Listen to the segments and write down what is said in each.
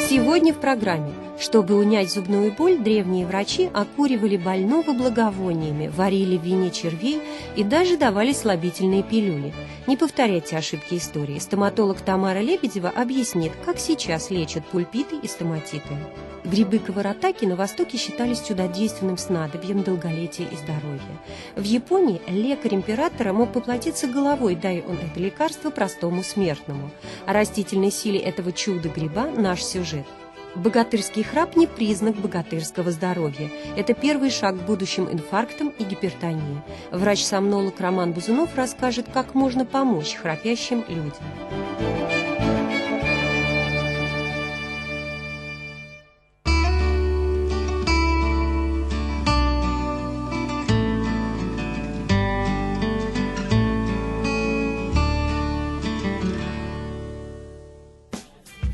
Сегодня в программе. Чтобы унять зубную боль, древние врачи окуривали больного благовониями, варили в вине червей и даже давали слабительные пилюли. Не повторяйте ошибки истории. Стоматолог Тамара Лебедева объяснит, как сейчас лечат пульпиты и стоматиты. Грибы каваратаки на Востоке считались чудодейственным снадобьем долголетия и здоровья. В Японии лекарь императора мог поплатиться головой, дай он это лекарство простому смертному. О растительной силе этого чуда-гриба наш сюжет. Богатырский храп не признак богатырского здоровья. Это первый шаг к будущим инфарктам и гипертонии. Врач-сомнолог Роман Бузунов расскажет, как можно помочь храпящим людям.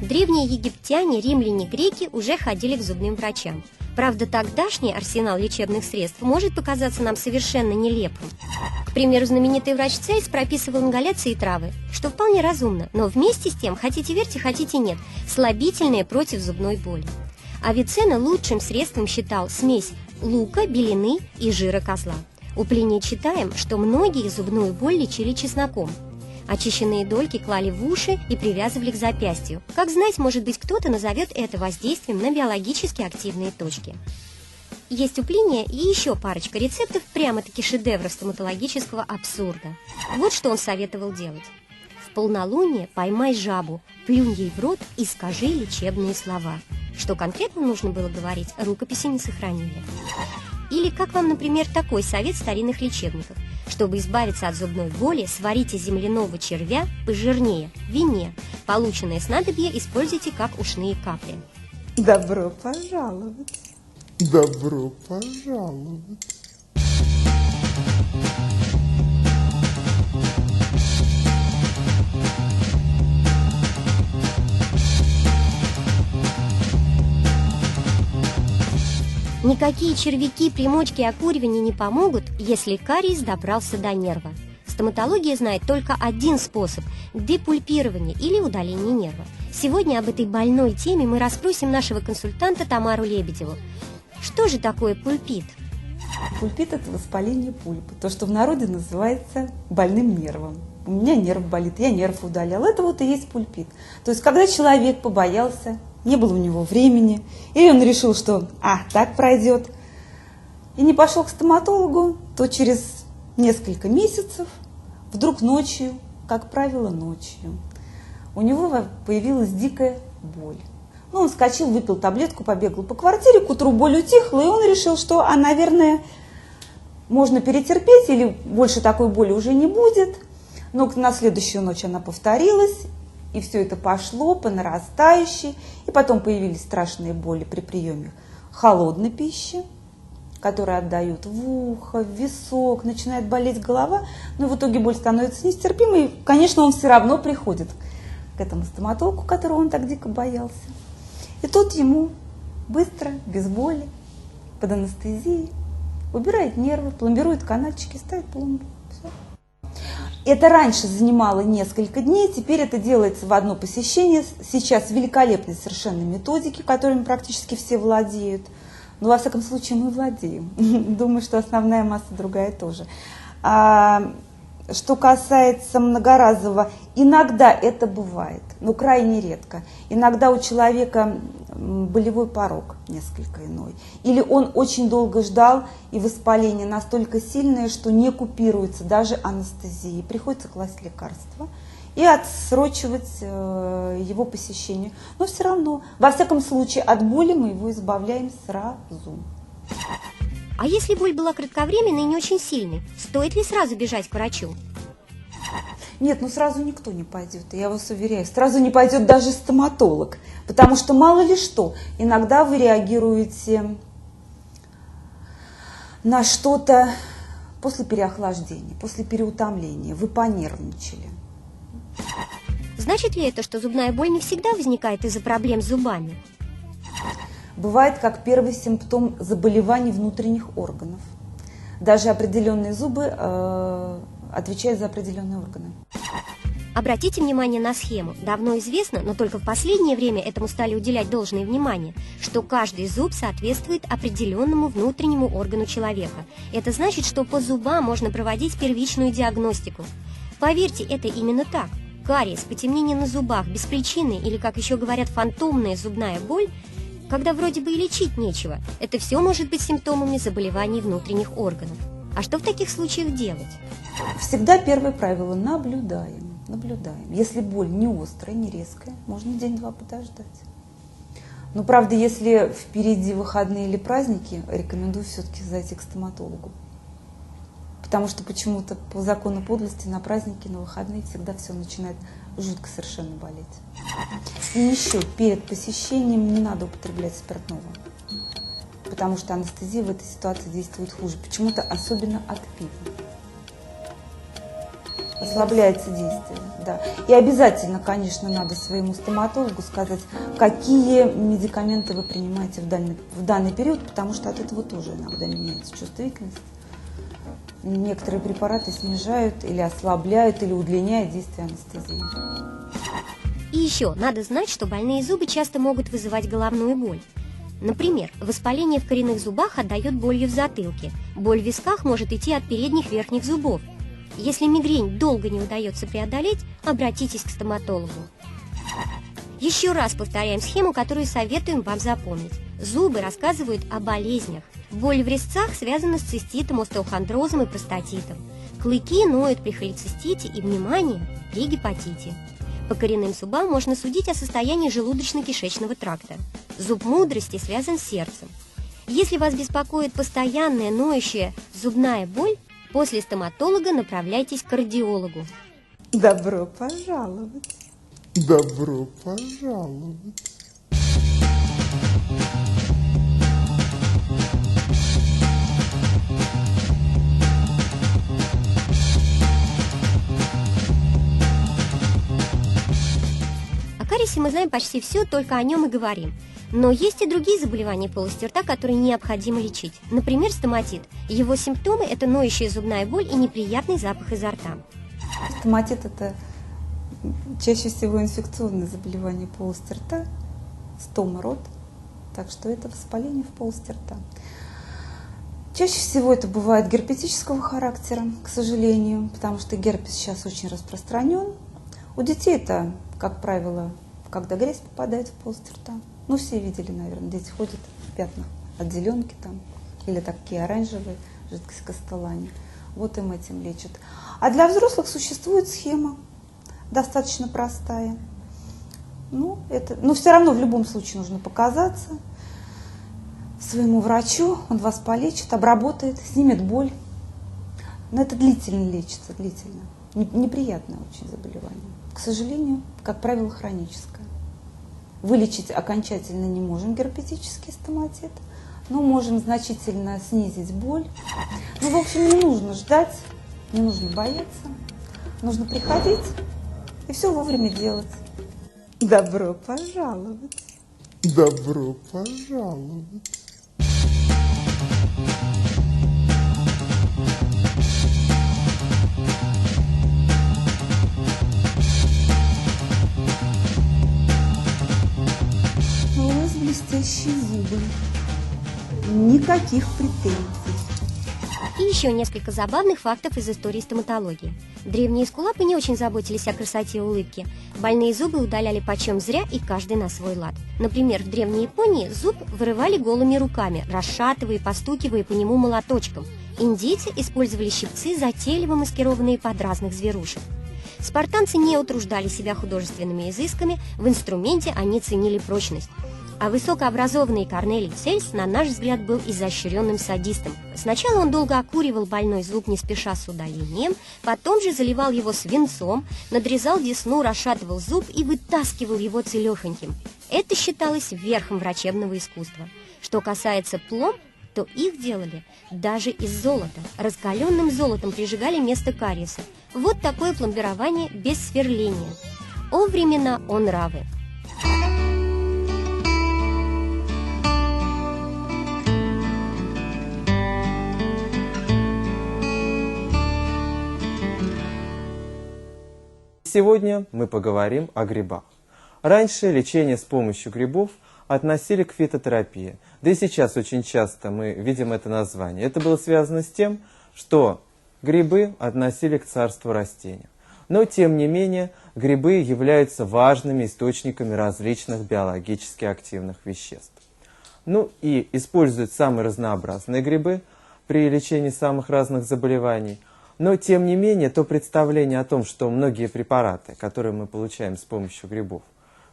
Древние египтяне, римляне, греки уже ходили к зубным врачам. Правда, тогдашний арсенал лечебных средств может показаться нам совершенно нелепым. К примеру, знаменитый врач Цельс прописывал ингаляции и травы, что вполне разумно, но вместе с тем, хотите верьте, хотите нет, слабительные против зубной боли. Авиценна лучшим средством считал смесь лука, белины и жира козла. У Плиния читаем, что многие зубную боль лечили чесноком. Очищенные дольки клали в уши и привязывали к запястью. Как знать, может быть, кто-то назовет это воздействием на биологически активные точки. Есть у Плиния и еще парочка рецептов, прямо-таки шедевров стоматологического абсурда. Вот что он советовал делать. В полнолуние поймай жабу, плюнь ей в рот и скажи лечебные слова. Что конкретно нужно было говорить, рукописи не сохранили. Или как вам, например, такой совет старинных лечебников? Чтобы избавиться от зубной боли, сварите земляного червя пожирнее, в вине. Полученное снадобье используйте как ушные капли. Добро пожаловать. Добро пожаловать. Никакие червяки, примочки и окуривания не помогут, если кариес добрался до нерва. Стоматология знает только один способ – депульпирование или удаление нерва. Сегодня об этой больной теме мы расспросим нашего консультанта Тамару Лебедеву. Что же такое пульпит? Пульпит – это воспаление пульпы, то, что в народе называется больным нервом. У меня нерв болит, я нерв удалял. Это вот и есть пульпит. То есть, когда человек побоялся, не было у него времени, или он решил, что так пройдет, и не пошел к стоматологу, то через несколько месяцев, вдруг ночью, как правило, ночью, у него появилась дикая боль. Он вскочил, выпил таблетку, побегал по квартире, к утру боль утихла, и он решил, что, наверное, можно перетерпеть, или больше такой боли уже не будет. Но на следующую ночь она повторилась, и все это пошло по нарастающей. И потом появились страшные боли при приеме холодной пищи, которые отдают в ухо, в висок, начинает болеть голова. Но в итоге боль становится нестерпимой. И, конечно, он все равно приходит к этому стоматологу, которого он так дико боялся. И тот ему быстро, без боли, под анестезией, убирает нервы, пломбирует канальчики, ставит пломбу. Все. Это раньше занимало несколько дней, теперь это делается в одно посещение. Сейчас великолепные совершенно методики, которыми практически все владеют. Но, во всяком случае, мы владеем. Думаю, что основная масса другая тоже. Что касается многоразового, иногда это бывает, но крайне редко. Иногда у человека болевой порог несколько иной. Или он очень долго ждал, и воспаление настолько сильное, что не купируется даже анестезией. Приходится класть лекарства и отсрочивать его посещение. Но все равно, во всяком случае, от боли мы его избавляем сразу. А если боль была кратковременной и не очень сильной, стоит ли сразу бежать к врачу? Нет, сразу никто не пойдет, я вас уверяю. Сразу не пойдет даже стоматолог, потому что мало ли что, иногда вы реагируете на что-то после переохлаждения, после переутомления, вы понервничали. Значит ли это, что зубная боль не всегда возникает из-за проблем с зубами? Бывает как первый симптом заболеваний внутренних органов. Даже определенные зубы отвечают за определенные органы. Обратите внимание на схему. Давно известно, но только в последнее время этому стали уделять должное внимание, что каждый зуб соответствует определенному внутреннему органу человека. Это значит, что по зубам можно проводить первичную диагностику. Поверьте, это именно так. Кариес, потемнение на зубах, без причины или, как еще говорят, фантомная зубная боль, когда вроде бы и лечить нечего, это все может быть симптомами заболеваний внутренних органов. А что в таких случаях делать? Всегда первое правило – наблюдаем. Наблюдаем. Если боль не острая, не резкая, можно день-два подождать. Но, правда, если впереди выходные или праздники, рекомендую все-таки зайти к стоматологу. Потому что почему-то по закону подлости на праздники, на выходные всегда все начинает жутко совершенно болеть. И еще перед посещением не надо употреблять спиртного, потому что анестезия в этой ситуации действует хуже. Почему-то особенно от пива. Ослабляется действие, да. И обязательно, конечно, надо своему стоматологу сказать, какие медикаменты вы принимаете в данный период, потому что от этого тоже иногда меняется чувствительность. Некоторые препараты снижают или ослабляют, или удлиняют действие анестезии. И еще надо знать, что больные зубы часто могут вызывать головную боль. Например, воспаление в коренных зубах отдает болью в затылке. Боль в висках может идти от передних верхних зубов. Если мигрень долго не удается преодолеть, обратитесь к стоматологу. Еще раз повторяем схему, которую советуем вам запомнить. Зубы рассказывают о болезнях. Боль в резцах связана с циститом, остеохондрозом и простатитом. Клыки ноют при холецистите и, внимание, при гепатите. По коренным зубам можно судить о состоянии желудочно-кишечного тракта. Зуб мудрости связан с сердцем. Если вас беспокоит постоянная ноющая зубная боль, после стоматолога направляйтесь к кардиологу. Добро пожаловать. Добро пожаловать. О кариесе мы знаем почти все, только о нем и говорим. Но есть и другие заболевания полости рта, которые необходимо лечить. Например, стоматит. Его симптомы – это ноющая зубная боль и неприятный запах изо рта. Стоматит – это чаще всего инфекционное заболевание полости рта, стома рот, так что это воспаление в полости рта. Чаще всего это бывает герпетического характера, к сожалению, потому что герпес сейчас очень распространен. У детей это, как правило, когда грязь попадает в полость рта. Ну, все видели, наверное, дети ходят в пятнах от зеленки там, или такие оранжевые, жидкость Кастелани. Вот им этим лечат. А для взрослых существует схема, достаточно простая. Но все равно в любом случае нужно показаться своему врачу, он вас полечит, обработает, снимет боль. Но это длительно лечится, длительно. Неприятное очень заболевание. К сожалению, как правило, хроническое. Вылечить окончательно не можем герпетический стоматит, но можем значительно снизить боль. Ну, в общем, не нужно ждать, не нужно бояться, нужно приходить и все вовремя делать. Добро пожаловать. Добро пожаловать. У вас блестящие зубы. Никаких претензий. И еще несколько забавных фактов из истории стоматологии. Древние эскулапы не очень заботились о красоте улыбки. Больные зубы удаляли почем зря и каждый на свой лад. Например, в Древней Японии зуб вырывали голыми руками, расшатывая и постукивая по нему молоточком. Индийцы использовали щипцы, затейливо маскированные под разных зверушек. Спартанцы не утруждали себя художественными изысками, в инструменте они ценили прочность. А высокообразованный Корнелий Цельс, на наш взгляд, был изощренным садистом. Сначала он долго окуривал больной зуб не спеша с удалением, потом же заливал его свинцом, надрезал десну, расшатывал зуб и вытаскивал его целехоньким. Это считалось верхом врачебного искусства. Что касается пломб, то их делали даже из золота. Раскаленным золотом прижигали место кариеса. Вот такое пломбирование без сверления. О времена, о нравы! сегодня мы поговорим о грибах. Раньше лечение с помощью грибов относили к фитотерапии. Да и сейчас очень часто мы видим это название. Это было связано с тем, что грибы относили к царству растений. Но, тем не менее, грибы являются важными источниками различных биологически активных веществ. Ну и используют самые разнообразные грибы при лечении самых разных заболеваний. Но, тем не менее, то представление о том, что многие препараты, которые мы получаем с помощью грибов,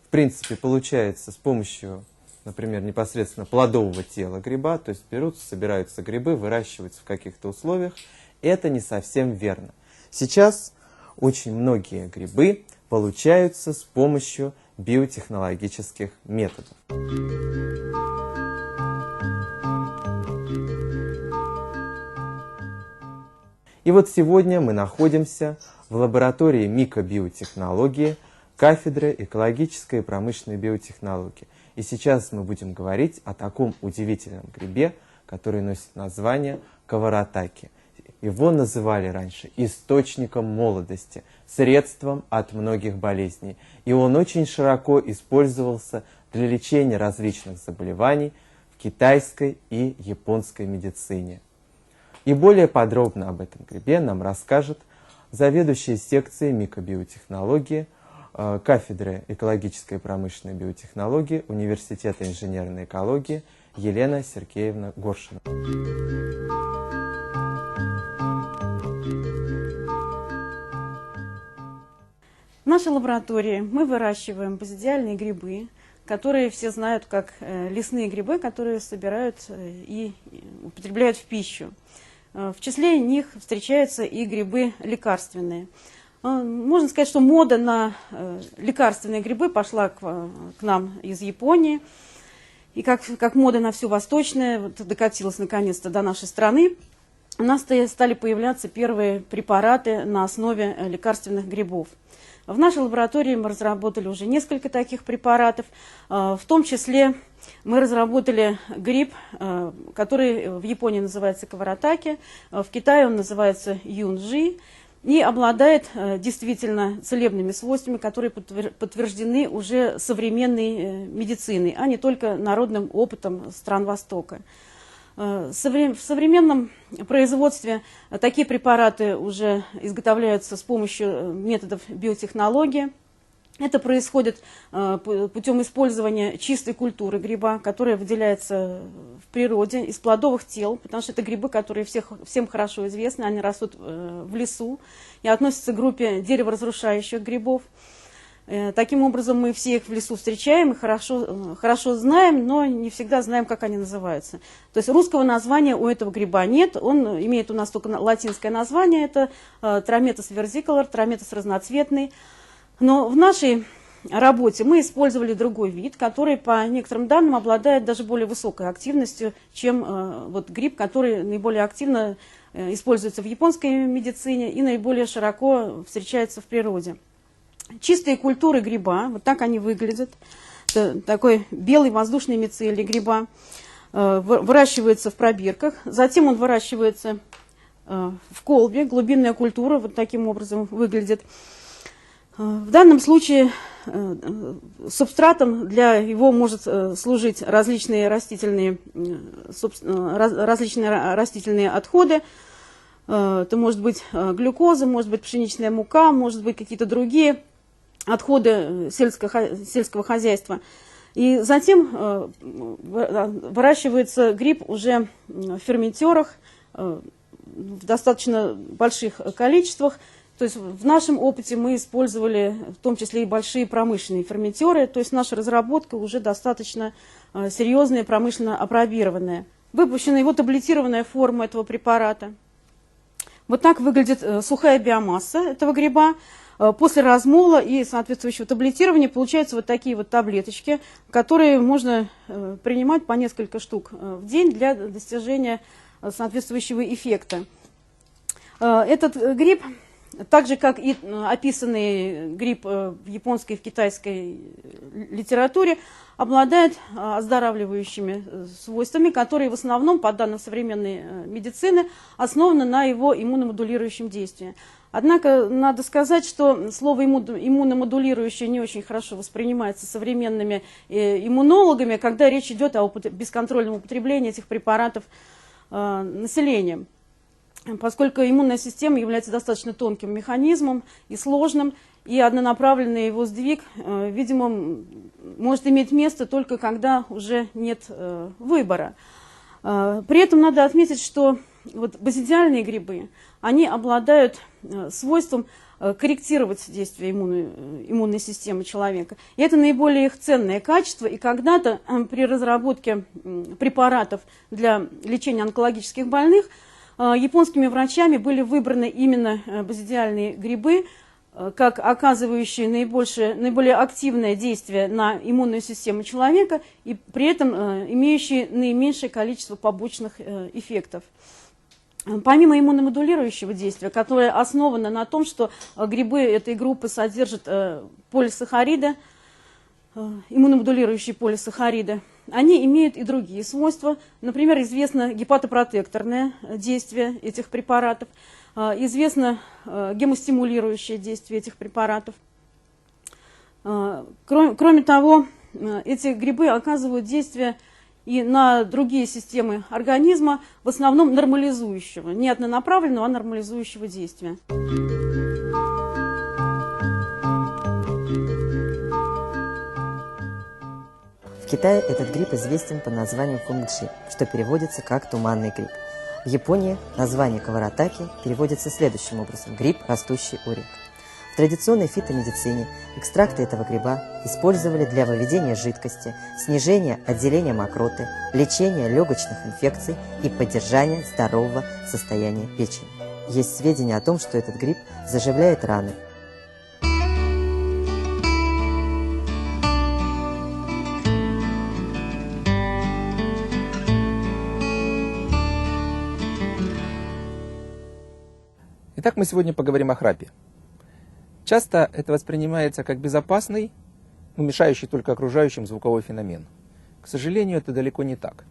в принципе, получается с помощью, например, непосредственно плодового тела гриба, то есть берутся, собираются грибы, выращиваются в каких-то условиях, это не совсем верно. Сейчас очень многие грибы получаются с помощью биотехнологических методов. И вот сегодня мы находимся в лаборатории микробиотехнологии кафедры экологической и промышленной биотехнологии. И сейчас мы будем говорить о таком удивительном грибе, который носит название каваратаки. Его называли раньше источником молодости, средством от многих болезней. И он очень широко использовался для лечения различных заболеваний в китайской и японской медицине. И более подробно об этом грибе нам расскажет заведующая секцией микробиотехнологии кафедры экологической и промышленной биотехнологии Университета инженерной экологии Елена Сергеевна Горшина. В нашей лаборатории мы выращиваем базидиальные грибы, которые все знают как лесные грибы, которые собирают и употребляют в пищу. В числе них встречаются и грибы лекарственные. Можно сказать, что мода на лекарственные грибы пошла к нам из Японии. И как мода на все восточное вот, докатилась наконец-то до нашей страны, у нас стали появляться первые препараты на основе лекарственных грибов. В нашей лаборатории мы разработали уже несколько таких препаратов. В том числе мы разработали гриб, который в Японии называется каваратаки, в Китае он называется юнжи и обладает действительно целебными свойствами, которые подтверждены уже современной медициной, а не только народным опытом стран Востока. В современном производстве такие препараты уже изготовляются с помощью методов биотехнологии. Это происходит путем использования чистой культуры гриба, которая выделяется в природе из плодовых тел, потому что это грибы, которые всем хорошо известны, они растут в лесу и относятся к группе дереворазрушающих грибов. Таким образом, мы все их в лесу встречаем и хорошо знаем, но не всегда знаем, как они называются. То есть русского названия у этого гриба нет, он имеет у нас только латинское название, это Trametes versicolor, Trametes разноцветный. Но в нашей работе мы использовали другой вид, который, по некоторым данным, обладает даже более высокой активностью, чем вот гриб, который наиболее активно используется в японской медицине и наиболее широко встречается в природе. Чистые культуры гриба, вот так они выглядят. Это такой белый воздушный мицелий гриба. Выращивается в пробирках. Затем он выращивается в колбе. Глубинная культура вот таким образом выглядит. В данном случае субстратом для его может служить различные растительные отходы. Это может быть глюкоза, может быть пшеничная мука, может быть какие-то другие отходы сельского хозяйства. И затем выращивается гриб уже в ферментерах в достаточно больших количествах. То есть в нашем опыте мы использовали в том числе и большие промышленные ферментеры. То есть наша разработка уже достаточно серьезная, промышленно апробированная. Выпущена его таблетированная форма этого препарата. Вот так выглядит сухая биомасса этого гриба. После размола и соответствующего таблетирования получаются вот такие вот таблеточки, которые можно принимать по несколько штук в день для достижения соответствующего эффекта. Этот гриб Так же, как и описанный гриб в японской и в китайской литературе, обладает оздоравливающими свойствами, которые в основном, по данным современной медицины, основаны на его иммуномодулирующем действии. Однако надо сказать, что слово иммуномодулирующее не очень хорошо воспринимается современными иммунологами, когда речь идет о бесконтрольном употреблении этих препаратов населением. Поскольку иммунная система является достаточно тонким механизмом и сложным, и однонаправленный его сдвиг, видимо, может иметь место только когда уже нет выбора. При этом надо отметить, что вот базидиальные грибы, они обладают свойством корректировать действие иммунной системы человека. И это наиболее их ценное качество. И когда-то при разработке препаратов для лечения онкологических больных японскими врачами были выбраны именно базидиальные грибы, как оказывающие наиболее активное действие на иммунную систему человека и при этом имеющие наименьшее количество побочных эффектов. Помимо иммуномодулирующего действия, которое основано на том, что грибы этой группы содержат полисахариды, иммуномодулирующие полисахариды, они имеют и другие свойства. Например, известно гепатопротекторное действие этих препаратов, известно гемостимулирующее действие этих препаратов. Кроме того, эти грибы оказывают действие и на другие системы организма, в основном нормализующего, не однонаправленного, а нормализующего действия. В Китае этот гриб известен под названием фунгджи, что переводится как «туманный гриб». В Японии название каваратаки переводится следующим образом – гриб, растущий у рек. В традиционной фитомедицине экстракты этого гриба использовали для выведения жидкости, снижения отделения мокроты, лечения легочных инфекций и поддержания здорового состояния печени. Есть сведения о том, что этот гриб заживляет раны. Итак, мы сегодня поговорим о храпе. Часто это воспринимается как безопасный, но мешающий только окружающим звуковой феномен. К сожалению, это далеко не так.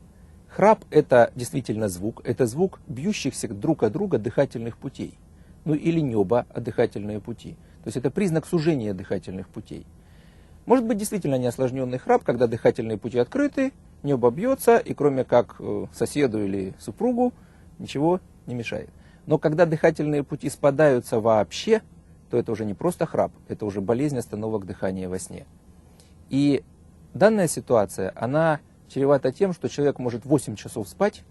Храп – это действительно звук, это звук бьющихся друг от друга дыхательных путей. Ну или неба о дыхательные пути. То есть это признак сужения дыхательных путей. Может быть действительно неосложненный храп, когда дыхательные пути открыты, небо бьется, и кроме как соседу или супругу ничего не мешает. Но когда дыхательные пути спадаются вообще, то это уже не просто храп, это уже болезнь остановок дыхания во сне. И данная ситуация, она чревата тем, что человек может 8 часов спать,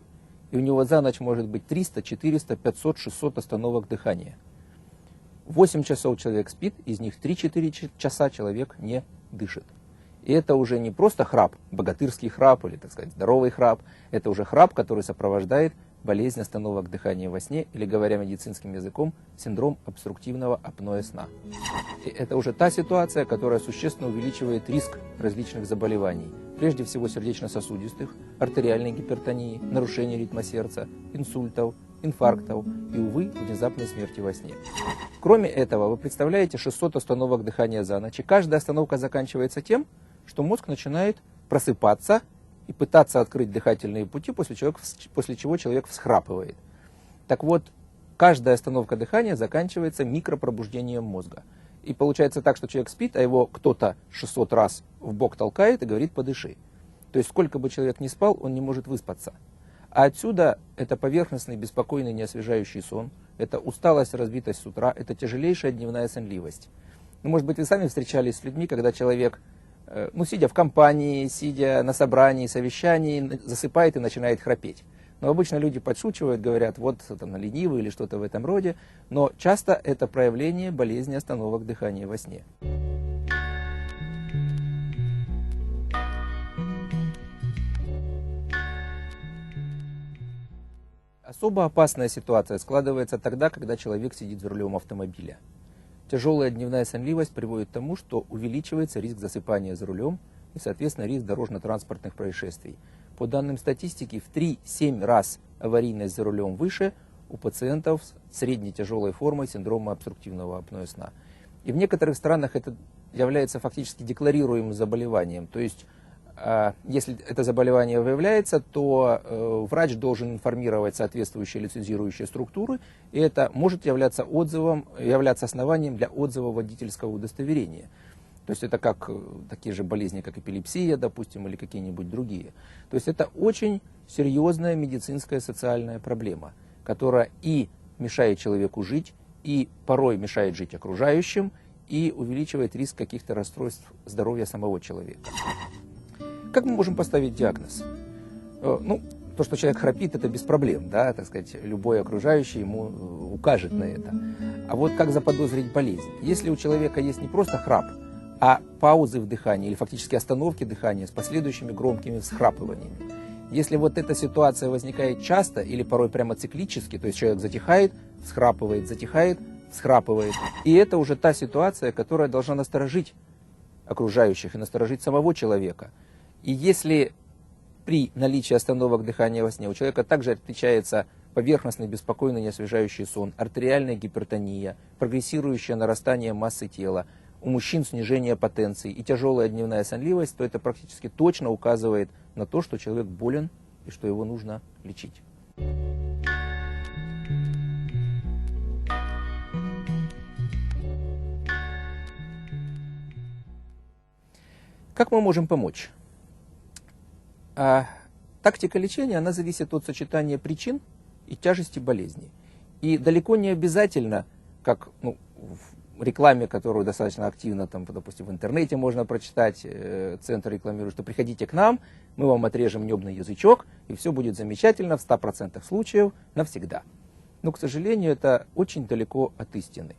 и у него за ночь может быть 300, 400, 500, 600 остановок дыхания. 8 часов человек спит, из них 3-4 часа человек не дышит. И это уже не просто храп, богатырский храп или, так сказать, здоровый храп, это уже храп, который сопровождает болезнь остановок дыхания во сне, или, говоря медицинским языком, синдром обструктивного апноэ сна. И это уже та ситуация, которая существенно увеличивает риск различных заболеваний, прежде всего сердечно-сосудистых, артериальной гипертонии, нарушения ритма сердца, инсультов, инфарктов и, увы, внезапной смерти во сне. Кроме этого, вы представляете 600 остановок дыхания за ночь, и каждая остановка заканчивается тем, что мозг начинает просыпаться и пытаться открыть дыхательные пути, после чего человек всхрапывает. Так вот, каждая остановка дыхания заканчивается микропробуждением мозга. И получается так, что человек спит, а его кто-то 600 раз в бок толкает и говорит «подыши». То есть сколько бы человек ни спал, он не может выспаться. А отсюда это поверхностный, беспокойный, неосвежающий сон, это усталость, разбитость с утра, это тяжелейшая дневная сонливость. Ну, может быть, вы сами встречались с людьми, когда человек, сидя в компании, сидя на собрании, совещании, засыпает и начинает храпеть. Но обычно люди подшучивают, говорят, вот там, ленивый или что-то в этом роде, но часто это проявление болезни остановок дыхания во сне. Особо опасная ситуация складывается тогда, когда человек сидит за рулем автомобиля. Тяжелая дневная сонливость приводит к тому, что увеличивается риск засыпания за рулем и, соответственно, риск дорожно-транспортных происшествий. По данным статистики, в 3-7 раз аварийность за рулем выше у пациентов с средней тяжелой формой синдрома обструктивного апноэ сна. И в некоторых странах это является фактически декларируемым заболеванием. То есть, если это заболевание выявляется, то врач должен информировать соответствующие лицензирующие структуры, и это может являться основанием для отзыва водительского удостоверения. То есть это как такие же болезни, как эпилепсия, допустим, или какие-нибудь другие. То есть это очень серьезная медицинская социальная проблема, которая и мешает человеку жить, и порой мешает жить окружающим, и увеличивает риск каких-то расстройств здоровья самого человека. Как мы можем поставить диагноз? Ну, то, что человек храпит, это без проблем, да, так сказать, любой окружающий ему укажет на это. А вот как заподозрить болезнь? Если у человека есть не просто храп, а паузы в дыхании или фактически остановки дыхания с последующими громкими всхрапываниями. Если вот эта ситуация возникает часто или порой прямо циклически, то есть человек затихает, всхрапывает, затихает, всхрапывает, и это уже та ситуация, которая должна насторожить окружающих и насторожить самого человека. И если при наличии остановок дыхания во сне у человека также отличается поверхностный, беспокойный, неосвежающий сон, артериальная гипертония, прогрессирующее нарастание массы тела, у мужчин снижение потенции и тяжелая дневная сонливость, то это практически точно указывает на то, что человек болен и что его нужно лечить. Как мы можем помочь? Тактика лечения, она зависит от сочетания причин и тяжести болезни. И далеко не обязательно, как в рекламе, которую достаточно активно, там, допустим, в интернете можно прочитать, центр рекламирует, что приходите к нам, мы вам отрежем небный язычок, и все будет замечательно в 100% случаев навсегда. Но, к сожалению, это очень далеко от истины.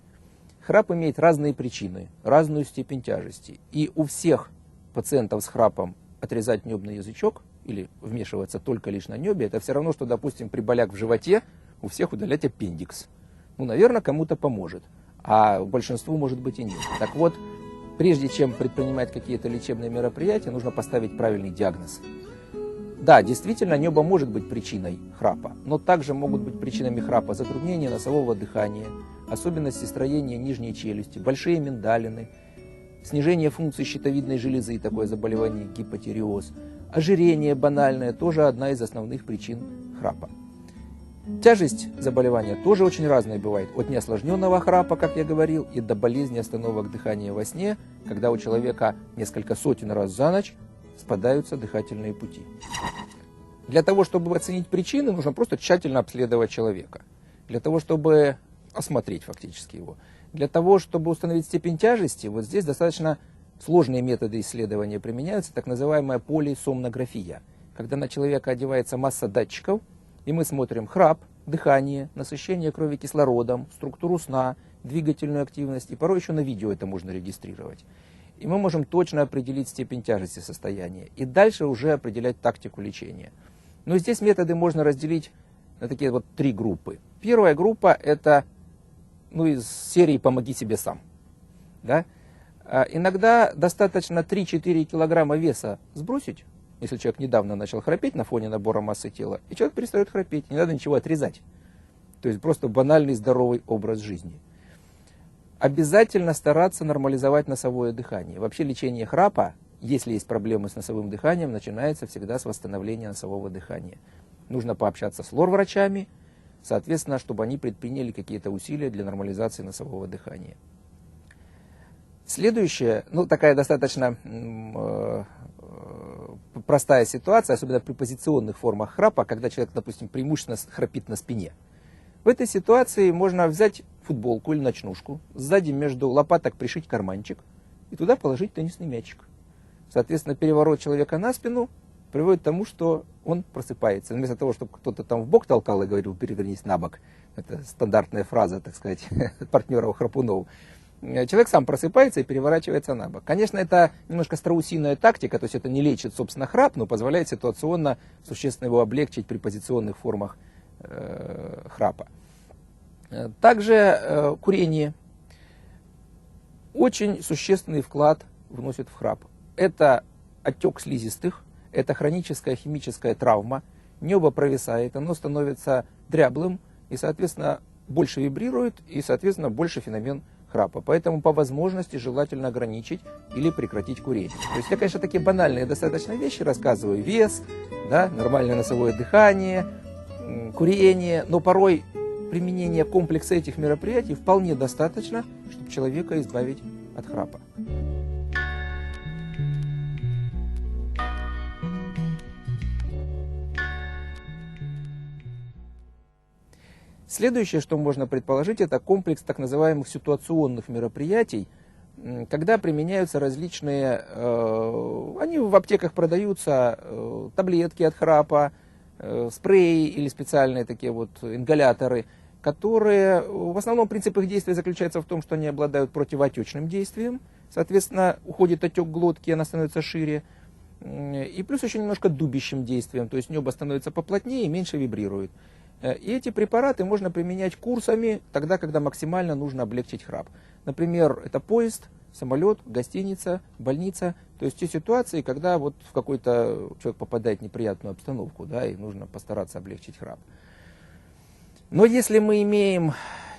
Храп имеет разные причины, разную степень тяжести. И у всех пациентов с храпом отрезать небный язычок или вмешиваться только лишь на небе, это все равно, что, допустим, при болях в животе у всех удалять аппендикс. Ну, наверное, кому-то поможет, а большинству, может быть, и нет. Так вот, прежде чем предпринимать какие-то лечебные мероприятия, нужно поставить правильный диагноз. Да, действительно, небо может быть причиной храпа, но также могут быть причинами храпа затруднения носового дыхания, особенности строения нижней челюсти, большие миндалины, снижение функции щитовидной железы, такое заболевание гипотиреоз, ожирение банальное, тоже одна из основных причин храпа. Тяжесть заболевания тоже очень разная бывает, от неосложненного храпа, как я говорил, и до болезни остановок дыхания во сне, когда у человека несколько сотен раз за ночь спадаются дыхательные пути. Для того, чтобы оценить причины, нужно просто тщательно обследовать человека. Для того, чтобы осмотреть фактически его. Для того, чтобы установить степень тяжести, вот здесь достаточно сложные методы исследования применяются, так называемая полисомнография, когда на человека одевается масса датчиков, и мы смотрим храп, дыхание, насыщение крови кислородом, структуру сна, двигательную активность, и порой еще на видео это можно регистрировать. И мы можем точно определить степень тяжести состояния, и дальше уже определять тактику лечения. Но здесь методы можно разделить на такие вот три группы. Первая группа – это из серии «Помоги себе сам». Да? Иногда достаточно 3-4 килограмма веса сбросить, если человек недавно начал храпеть на фоне набора массы тела, и человек перестает храпеть, не надо ничего отрезать. То есть просто банальный здоровый образ жизни. Обязательно стараться нормализовать носовое дыхание. Вообще лечение храпа, если есть проблемы с носовым дыханием, начинается всегда с восстановления носового дыхания. Нужно пообщаться с лор-врачами, соответственно, чтобы они предприняли какие-то усилия для нормализации носового дыхания. Следующая, такая достаточно простая ситуация, особенно при позиционных формах храпа, когда человек, допустим, преимущественно храпит на спине. В этой ситуации можно взять футболку или ночнушку, сзади между лопаток пришить карманчик и туда положить теннисный мячик. Соответственно, переворот человека на спину приводит к тому, что он просыпается. Вместо того, чтобы кто-то там в бок толкал и говорил: перевернись на бок, это стандартная фраза, так сказать, партнеров храпунов, человек сам просыпается и переворачивается на бок. Конечно, это немножко страусиная тактика, то есть это не лечит, собственно, храп, но позволяет ситуационно существенно его облегчить при позиционных формах храпа. Также курение очень существенный вклад вносит в храп. Это отек слизистых, это хроническая химическая травма, небо провисает, оно становится дряблым, и, соответственно, больше вибрирует, и, соответственно, больше феномен храпа. Поэтому по возможности желательно ограничить или прекратить курение. То есть я, конечно, такие банальные достаточно вещи рассказываю. Вес, да, нормальное носовое дыхание, курение, но порой применение комплекса этих мероприятий вполне достаточно, чтобы человека избавить от храпа. Следующее, что можно предположить, это комплекс так называемых ситуационных мероприятий, когда применяются различные, они в аптеках продаются, таблетки от храпа, спреи или специальные такие вот ингаляторы, которые, в основном принцип их действия заключается в том, что они обладают противоотечным действием, соответственно, уходит отек глотки, она становится шире, и плюс еще немножко дубящим действием, то есть небо становится поплотнее и меньше вибрирует. И эти препараты можно применять курсами тогда, когда максимально нужно облегчить храп. Например, это поезд, самолет, гостиница, больница. То есть те ситуации, когда вот в какой-то человек попадает в неприятную обстановку, да, и нужно постараться облегчить храп. Но если мы имеем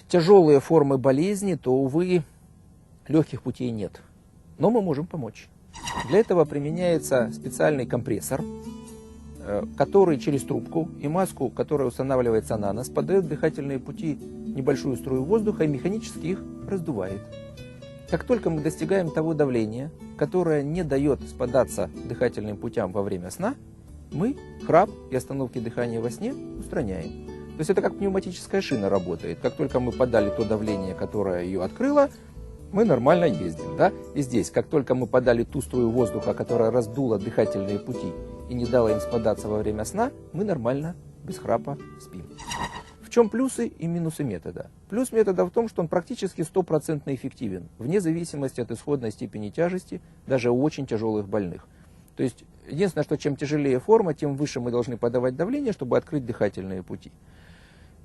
тяжелые формы болезни, то, увы, легких путей нет. Но мы можем помочь. Для этого применяется специальный компрессор, который через трубку и маску, которая устанавливается на нос, подает в дыхательные пути небольшую струю воздуха и механически их раздувает. Как только мы достигаем того давления, которое не дает спадаться дыхательным путям во время сна, мы храп и остановки дыхания во сне устраняем. То есть это как пневматическая шина работает. Как только мы подали то давление, которое ее открыло, мы нормально ездим. Да? И здесь, как только мы подали ту струю воздуха, которая раздула дыхательные пути и не дала им спадаться во время сна, мы нормально, без храпа спим. В чем плюсы и минусы метода? Плюс метода в том, что он практически 100% эффективен, вне зависимости от исходной степени тяжести, даже у очень тяжелых больных. То есть, единственное, что чем тяжелее форма, тем выше мы должны подавать давление, чтобы открыть дыхательные пути.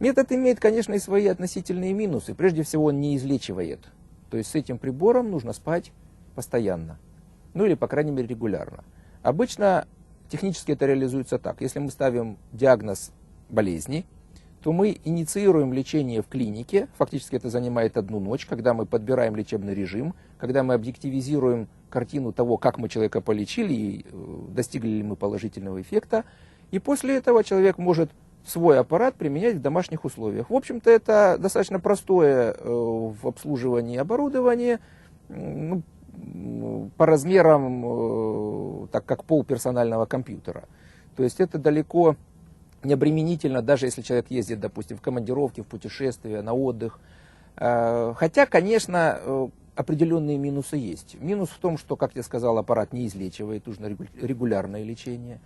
Метод имеет, конечно, и свои относительные минусы. Прежде всего, он не излечивает. То есть, с этим прибором нужно спать постоянно. Ну, или, по крайней мере, регулярно. Обычно технически это реализуется так. Если мы ставим диагноз болезни, то мы инициируем лечение в клинике. Фактически это занимает 1 ночь, когда мы подбираем лечебный режим, когда мы объективизируем картину того, как мы человека полечили и достигли ли мы положительного эффекта. И после этого человек может свой аппарат применять в домашних условиях. В общем-то, это достаточно простое в обслуживании оборудование, ну, по размерам, так как пол персонального компьютера. То есть это далеко не обременительно, даже если человек ездит, допустим, в командировке, в путешествие, на отдых. Хотя, конечно, определенные минусы есть. Минус в том, что, как я сказал, аппарат не излечивает, нужно регулярное лечение.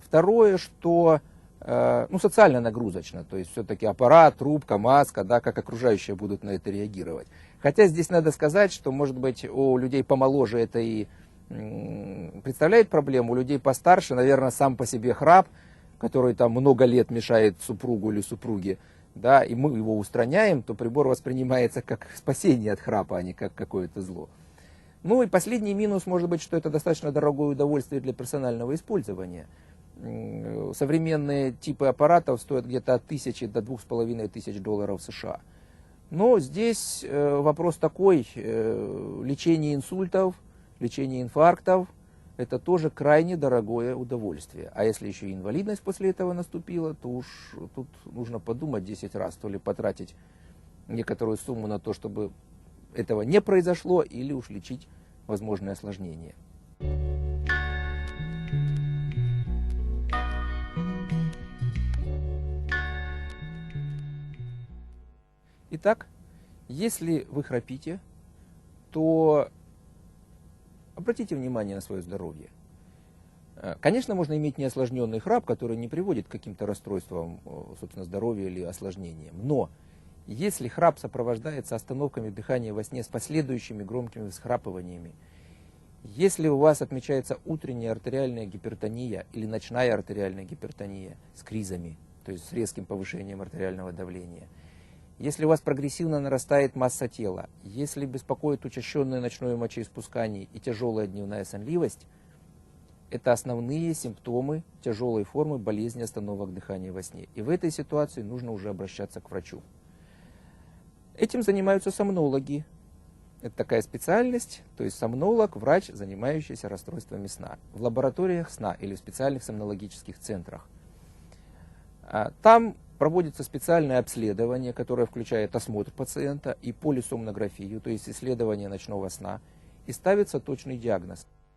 Второе, что социально нагрузочно, то есть все-таки аппарат, трубка, маска, да, как окружающие будут на это реагировать. Хотя здесь надо сказать, что, может быть, у людей помоложе это и представляет проблему, у людей постарше, наверное, сам по себе храп, который там много лет мешает супругу или супруге, да, и мы его устраняем, то прибор воспринимается как спасение от храпа, а не как какое-то зло. Ну и последний минус может быть, что это достаточно дорогое удовольствие для персонального использования. Современные типы аппаратов стоят где-то от 1000 до $2500 США. Но здесь вопрос такой, лечение инсультов, лечение инфарктов, это тоже крайне дорогое удовольствие. А если еще и инвалидность после этого наступила, то уж тут нужно подумать 10 раз, то ли потратить некоторую сумму на то, чтобы этого не произошло, или уж лечить возможные осложнения. Итак, если вы храпите, то обратите внимание на свое здоровье. Конечно, можно иметь неосложненный храп, который не приводит к каким-то расстройствам, собственно, здоровья или осложнениям. Но если храп сопровождается остановками дыхания во сне с последующими громкими всхрапываниями, если у вас отмечается утренняя артериальная гипертония или ночная артериальная гипертония с кризами, то есть с резким повышением артериального давления, если у вас прогрессивно нарастает масса тела, если беспокоит учащенное ночное мочеиспускание и тяжелая дневная сонливость, Это основные симптомы тяжелой формы болезни остановок дыхания во сне. И в этой ситуации нужно уже обращаться к врачу. Этим занимаются сомнологи. Это такая специальность, то есть сомнолог, врач, занимающийся расстройствами сна. В лабораториях сна или в специальных сомнологических центрах. Там проводится специальное обследование, которое включает осмотр пациента и полисомнографию, то есть исследование ночного сна, и ставится точный диагноз.